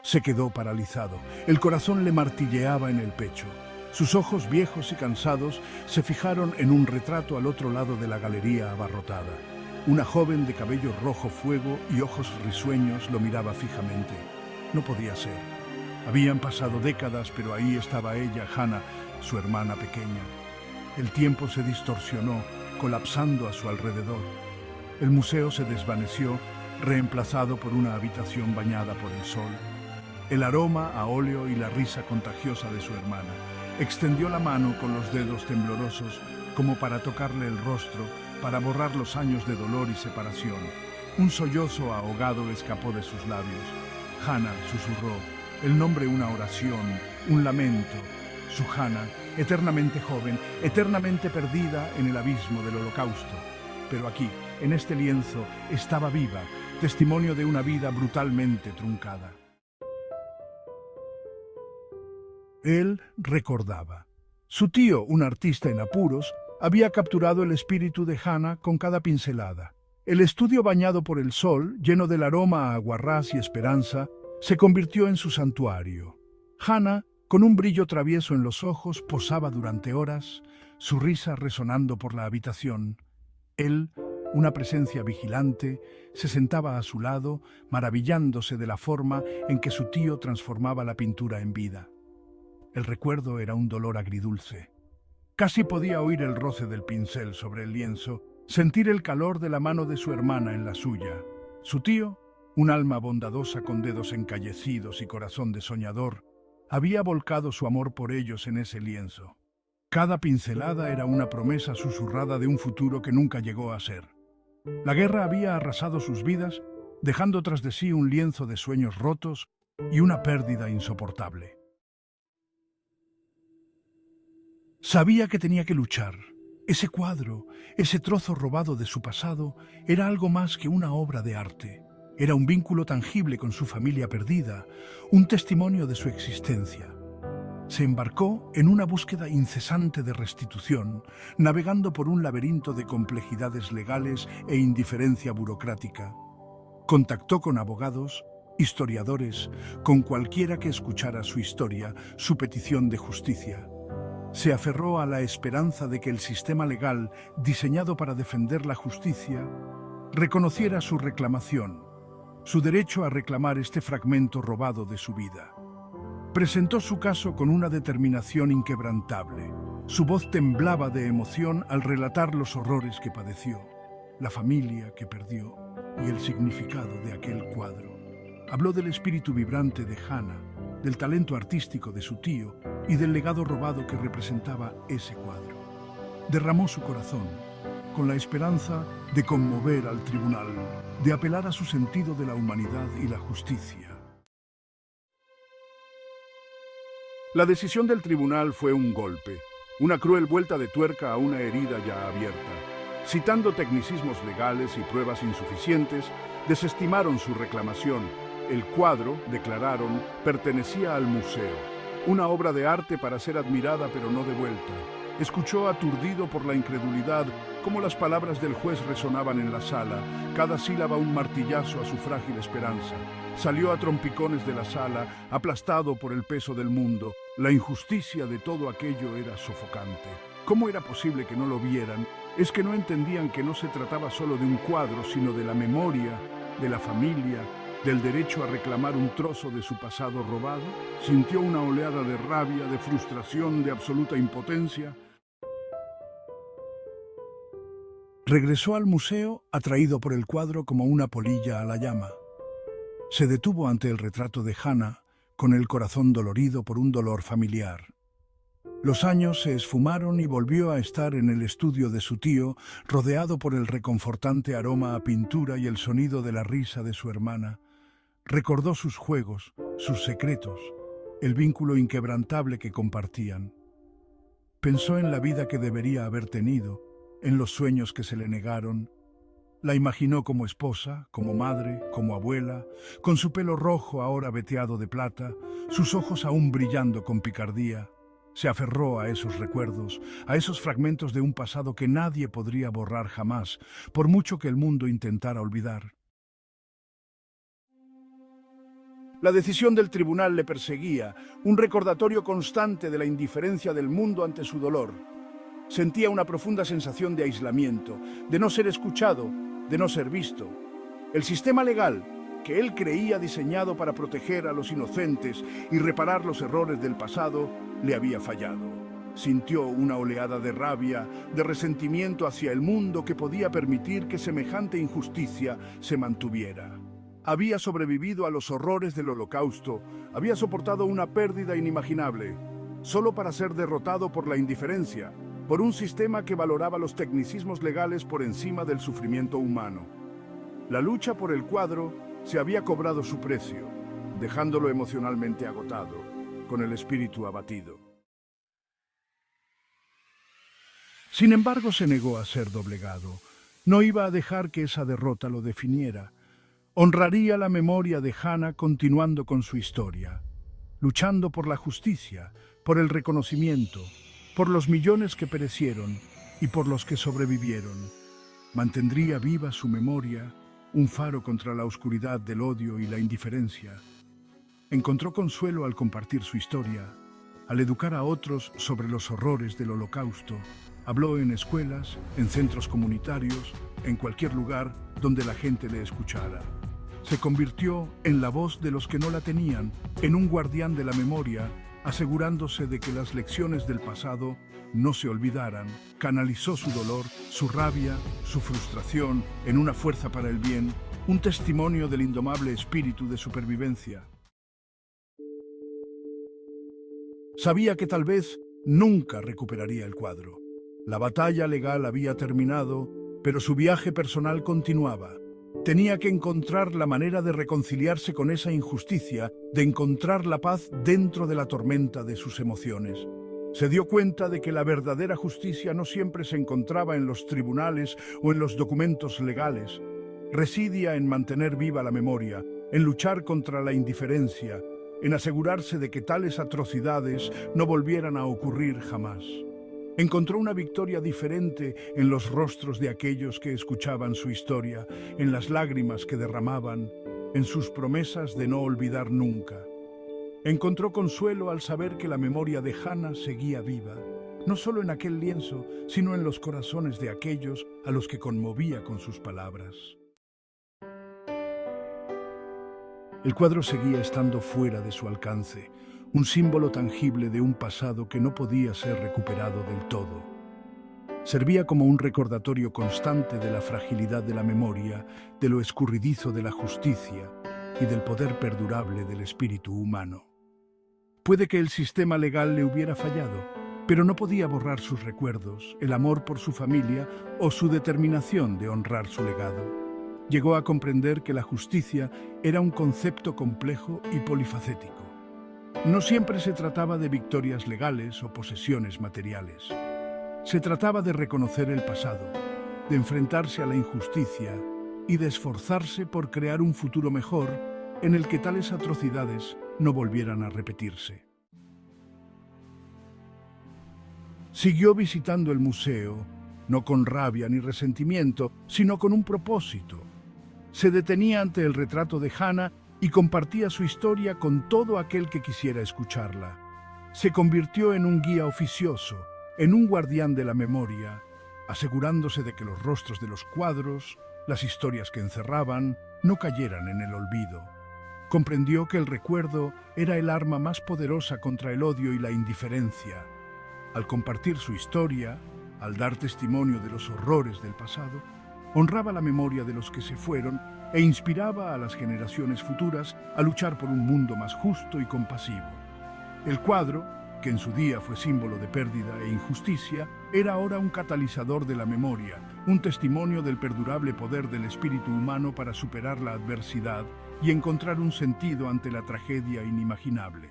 Se quedó paralizado. El corazón le martilleaba en el pecho. Sus ojos viejos y cansados se fijaron en un retrato al otro lado de la galería abarrotada. Una joven de cabello rojo fuego y ojos risueños lo miraba fijamente. No podía ser. Habían pasado décadas, pero ahí estaba ella, Hannah, su hermana pequeña. El tiempo se distorsionó, colapsando a su alrededor. El museo se desvaneció, reemplazado por una habitación bañada por el sol. El aroma a óleo y la risa contagiosa de su hermana. Extendió la mano con los dedos temblorosos como para tocarle el rostro, para borrar los años de dolor y separación. Un sollozo ahogado escapó de sus labios. Hannah susurró, el nombre una oración, un lamento. Su Hannah, eternamente joven, eternamente perdida en el abismo del holocausto. Pero aquí, en este lienzo, estaba viva, testimonio de una vida brutalmente truncada. Él recordaba. Su tío, un artista en apuros, había capturado el espíritu de Hannah con cada pincelada. El estudio bañado por el sol, lleno del aroma a aguarrás y esperanza, se convirtió en su santuario. Hannah, con un brillo travieso en los ojos, posaba durante horas, su risa resonando por la habitación. Él, una presencia vigilante, se sentaba a su lado, maravillándose de la forma en que su tío transformaba la pintura en vida. El recuerdo era un dolor agridulce. Casi podía oír el roce del pincel sobre el lienzo, sentir el calor de la mano de su hermana en la suya. Su tío, un alma bondadosa con dedos encallecidos y corazón de soñador, había volcado su amor por ellos en ese lienzo. Cada pincelada era una promesa susurrada de un futuro que nunca llegó a ser. La guerra había arrasado sus vidas, dejando tras de sí un lienzo de sueños rotos y una pérdida insoportable. Sabía que tenía que luchar. Ese cuadro, ese trozo robado de su pasado, era algo más que una obra de arte. Era un vínculo tangible con su familia perdida, un testimonio de su existencia. Se embarcó en una búsqueda incesante de restitución, navegando por un laberinto de complejidades legales e indiferencia burocrática. Contactó con abogados, historiadores, con cualquiera que escuchara su historia, su petición de justicia. Se aferró a la esperanza de que el sistema legal, diseñado para defender la justicia, reconociera su reclamación, su derecho a reclamar este fragmento robado de su vida. Presentó su caso con una determinación inquebrantable. Su voz temblaba de emoción al relatar los horrores que padeció, la familia que perdió y el significado de aquel cuadro. Habló del espíritu vibrante de Hannah, del talento artístico de su tío y del legado robado que representaba ese cuadro. Derramó su corazón, con la esperanza de conmover al tribunal, de apelar a su sentido de la humanidad y la justicia. La decisión del tribunal fue un golpe, una cruel vuelta de tuerca a una herida ya abierta. Citando tecnicismos legales y pruebas insuficientes, desestimaron su reclamación. El cuadro, declararon, pertenecía al museo, una obra de arte para ser admirada pero no devuelta. Escuchó aturdido por la incredulidad cómo las palabras del juez resonaban en la sala, cada sílaba un martillazo a su frágil esperanza. Salió a trompicones de la sala, aplastado por el peso del mundo. La injusticia de todo aquello era sofocante. ¿Cómo era posible que no lo vieran? Es que no entendían que no se trataba solo de un cuadro, sino de la memoria, de la familia, del derecho a reclamar un trozo de su pasado robado. Sintió una oleada de rabia, de frustración, de absoluta impotencia. Regresó al museo, atraído por el cuadro como una polilla a la llama. Se detuvo ante el retrato de Hannah, con el corazón dolorido por un dolor familiar. Los años se esfumaron y volvió a estar en el estudio de su tío, rodeado por el reconfortante aroma a pintura y el sonido de la risa de su hermana. Recordó sus juegos, sus secretos, el vínculo inquebrantable que compartían. Pensó en la vida que debería haber tenido, en los sueños que se le negaron. La imaginó como esposa, como madre, como abuela, con su pelo rojo ahora veteado de plata, sus ojos aún brillando con picardía. Se aferró a esos recuerdos, a esos fragmentos de un pasado que nadie podría borrar jamás, por mucho que el mundo intentara olvidar. La decisión del tribunal le perseguía, un recordatorio constante de la indiferencia del mundo ante su dolor. Sentía una profunda sensación de aislamiento, de no ser escuchado, de no ser visto. El sistema legal, que él creía diseñado para proteger a los inocentes y reparar los errores del pasado, le había fallado. Sintió una oleada de rabia, de resentimiento hacia el mundo que podía permitir que semejante injusticia se mantuviera. Había sobrevivido a los horrores del Holocausto, había soportado una pérdida inimaginable, solo para ser derrotado por la indiferencia, por un sistema que valoraba los tecnicismos legales por encima del sufrimiento humano. La lucha por el cuadro se había cobrado su precio, dejándolo emocionalmente agotado, con el espíritu abatido. Sin embargo, se negó a ser doblegado. No iba a dejar que esa derrota lo definiera. Honraría la memoria de Hannah continuando con su historia, luchando por la justicia, por el reconocimiento, por los millones que perecieron y por los que sobrevivieron. Mantendría viva su memoria, un faro contra la oscuridad del odio y la indiferencia. Encontró consuelo al compartir su historia, al educar a otros sobre los horrores del Holocausto. Habló en escuelas, en centros comunitarios, en cualquier lugar donde la gente le escuchara. Se convirtió en la voz de los que no la tenían, en un guardián de la memoria, asegurándose de que las lecciones del pasado no se olvidaran. Canalizó su dolor, su rabia, su frustración en una fuerza para el bien, un testimonio del indomable espíritu de supervivencia. Sabía que tal vez nunca recuperaría el cuadro. La batalla legal había terminado, pero su viaje personal continuaba. Tenía que encontrar la manera de reconciliarse con esa injusticia, de encontrar la paz dentro de la tormenta de sus emociones. Se dio cuenta de que la verdadera justicia no siempre se encontraba en los tribunales o en los documentos legales. Residía en mantener viva la memoria, en luchar contra la indiferencia, en asegurarse de que tales atrocidades no volvieran a ocurrir jamás. Encontró una victoria diferente en los rostros de aquellos que escuchaban su historia, en las lágrimas que derramaban, en sus promesas de no olvidar nunca. Encontró consuelo al saber que la memoria de Hannah seguía viva, no solo en aquel lienzo, sino en los corazones de aquellos a los que conmovía con sus palabras. El cuadro seguía estando fuera de su alcance, un símbolo tangible de un pasado que no podía ser recuperado del todo. Servía como un recordatorio constante de la fragilidad de la memoria, de lo escurridizo de la justicia y del poder perdurable del espíritu humano. Puede que el sistema legal le hubiera fallado, pero no podía borrar sus recuerdos, el amor por su familia o su determinación de honrar su legado. Llegó a comprender que la justicia era un concepto complejo y polifacético. No siempre se trataba de victorias legales o posesiones materiales. Se trataba de reconocer el pasado, de enfrentarse a la injusticia y de esforzarse por crear un futuro mejor en el que tales atrocidades no volvieran a repetirse. Siguió visitando el museo, no con rabia ni resentimiento, sino con un propósito. Se detenía ante el retrato de Hannah y compartía su historia con todo aquel que quisiera escucharla. Se convirtió en un guía oficioso, en un guardián de la memoria, asegurándose de que los rostros de los cuadros, las historias que encerraban, no cayeran en el olvido. Comprendió que el recuerdo era el arma más poderosa contra el odio y la indiferencia. Al compartir su historia, al dar testimonio de los horrores del pasado, honraba la memoria de los que se fueron e inspiraba a las generaciones futuras a luchar por un mundo más justo y compasivo. El cuadro, que en su día fue símbolo de pérdida e injusticia, era ahora un catalizador de la memoria, un testimonio del perdurable poder del espíritu humano para superar la adversidad y encontrar un sentido ante la tragedia inimaginable.